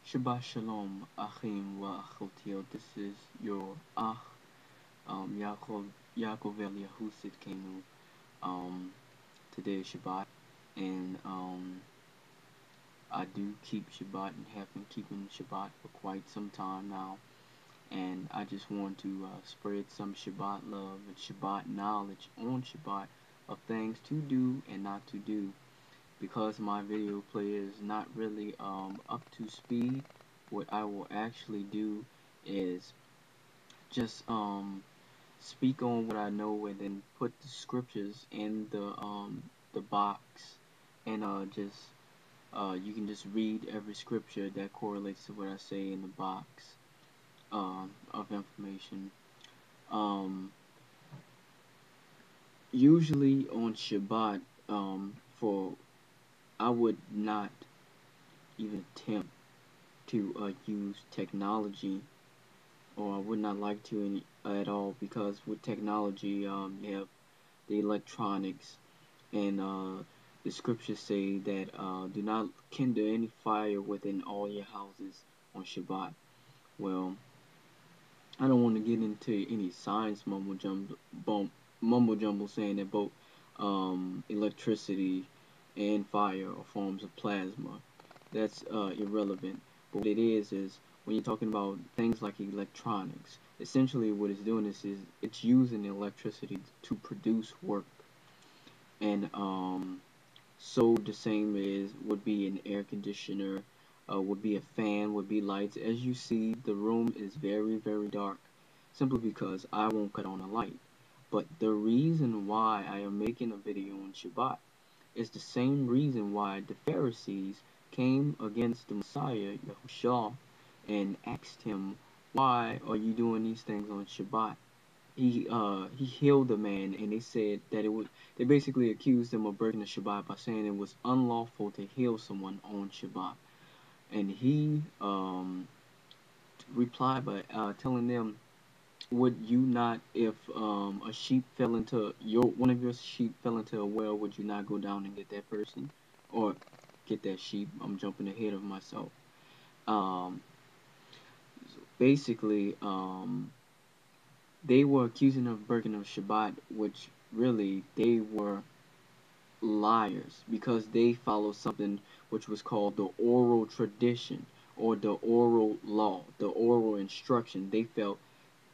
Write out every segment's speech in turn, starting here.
Shabbat Shalom, Achim wa Achotiot. This is your Ach, Yaakov El Yahusid Kenu. Today is Shabbat, and I do keep Shabbat and have been keeping Shabbat for quite some time now. And I just want to spread some Shabbat love and Shabbat knowledge on Shabbat of things to do and not to do. Because my video player is not really up to speed, what I will actually do is just speak on what I know and then put the scriptures in the box, and you can just read every scripture that correlates to what I say in the box of information. Usually on Shabbat, I would not even attempt to use technology, or I would not like to at all, because with technology, you have the electronics, and the scriptures say that do not kindle any fire within all your houses on Shabbat. Well, I don't want to get into any science mumbo jumbo saying that both electricity and fire are forms of plasma. That's irrelevant. But what it is when you're talking about things like electronics, essentially what it's doing is it's using electricity to produce work. And so the same would be an air conditioner, would be a fan, would be lights. As you see, the room is very, very dark, simply because I won't cut on a light. But the reason why I am making a video on Shabbat is the same reason why the Pharisees came against the Messiah, Yahushua, and asked him, "Why are you doing these things on Shabbat?" He healed the man, and they said that they basically accused him of breaking the Shabbat by saying it was unlawful to heal someone on Shabbat. And he replied by telling them, would you not, if a sheep fell into one of your sheep fell into a well, would you not go down and get that person or get that sheep? I'm jumping ahead of myself. Basically, they were accusing him of breaking the Shabbat, which really they were liars, because they followed something which was called the oral tradition, or the oral law, the oral instruction. They felt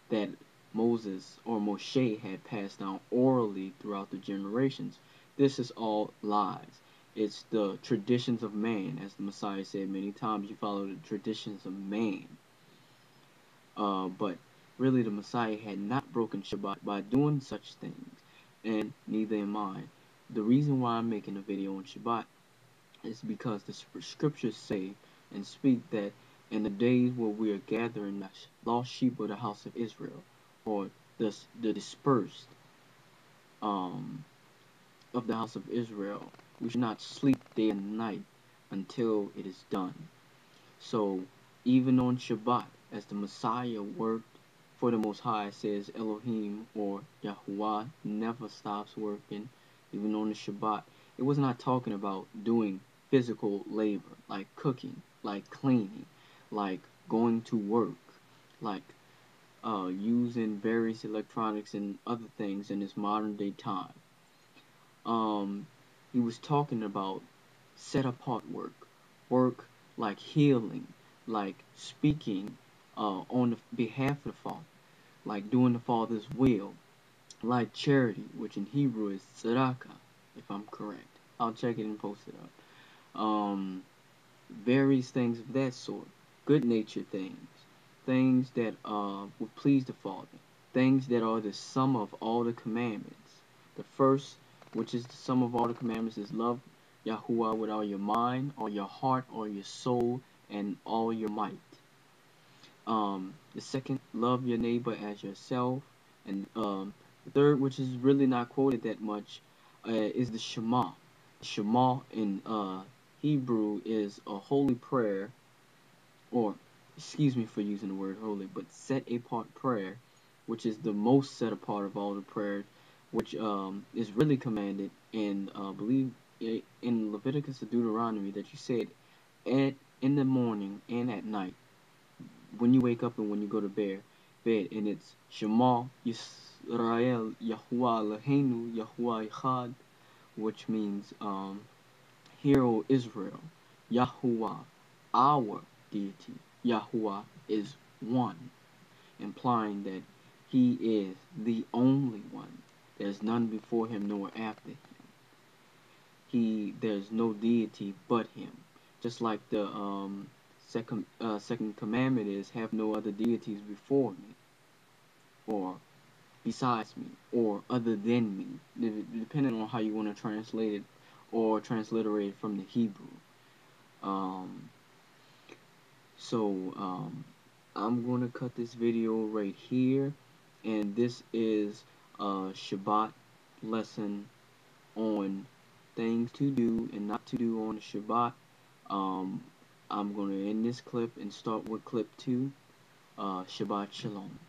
that Moses or Moshe had passed down orally throughout the generations. This is all lies. It's the traditions of man. As the Messiah said many times, you follow the traditions of man. But really the Messiah had not broken Shabbat by doing such things, and neither am I. The reason why I'm making a video on Shabbat is because the scriptures say and speak that in the days where we are gathering the lost sheep of the house of Israel, or the dispersed of the house of Israel, we should not sleep day and night until it is done. So even on Shabbat, as the Messiah worked for the Most High, says Elohim or Yahuwah never stops working, even on the Shabbat. It was not talking about doing physical labor, like cooking, like cleaning, like going to work, like using various electronics and other things in this modern day time. He was talking about set apart work like healing, like speaking on the behalf of the Father, like doing the Father's will, like charity, which in Hebrew is tzedakah, if I'm correct. I'll check it and post it up. Various things of that sort, good-natured things that would please the Father, things that are the sum of all the commandments. The first, which is the sum of all the commandments, is love Yahuwah with all your mind, all your heart, all your soul, and all your might. The second, love your neighbor as yourself. And the third, which is really not quoted that much, is the Shema. Shema in Hebrew is a holy prayer, or excuse me for using the word holy, but set apart prayer, which is the most set apart of all the prayers, which is really commanded in believe in Leviticus or Deuteronomy, that you say it in the morning and at night, when you wake up and when you go to bed, and it's Shema Yisrael Yahuwah Eloheinu Yahuwah Echad, which means Hear, O Israel, Yahuwah, our deity, Yahuwah is one, implying that he is the only one. There's none before him nor after him. There's no deity but him. Just like the second commandment is, have no other deities before me, or besides me, or other than me, depending on how you want to translate it or transliterate it from the Hebrew. I'm going to cut this video right here, and this is a Shabbat lesson on things to do and not to do on the Shabbat. I'm going to end this clip and start with clip 2. Shabbat Shalom.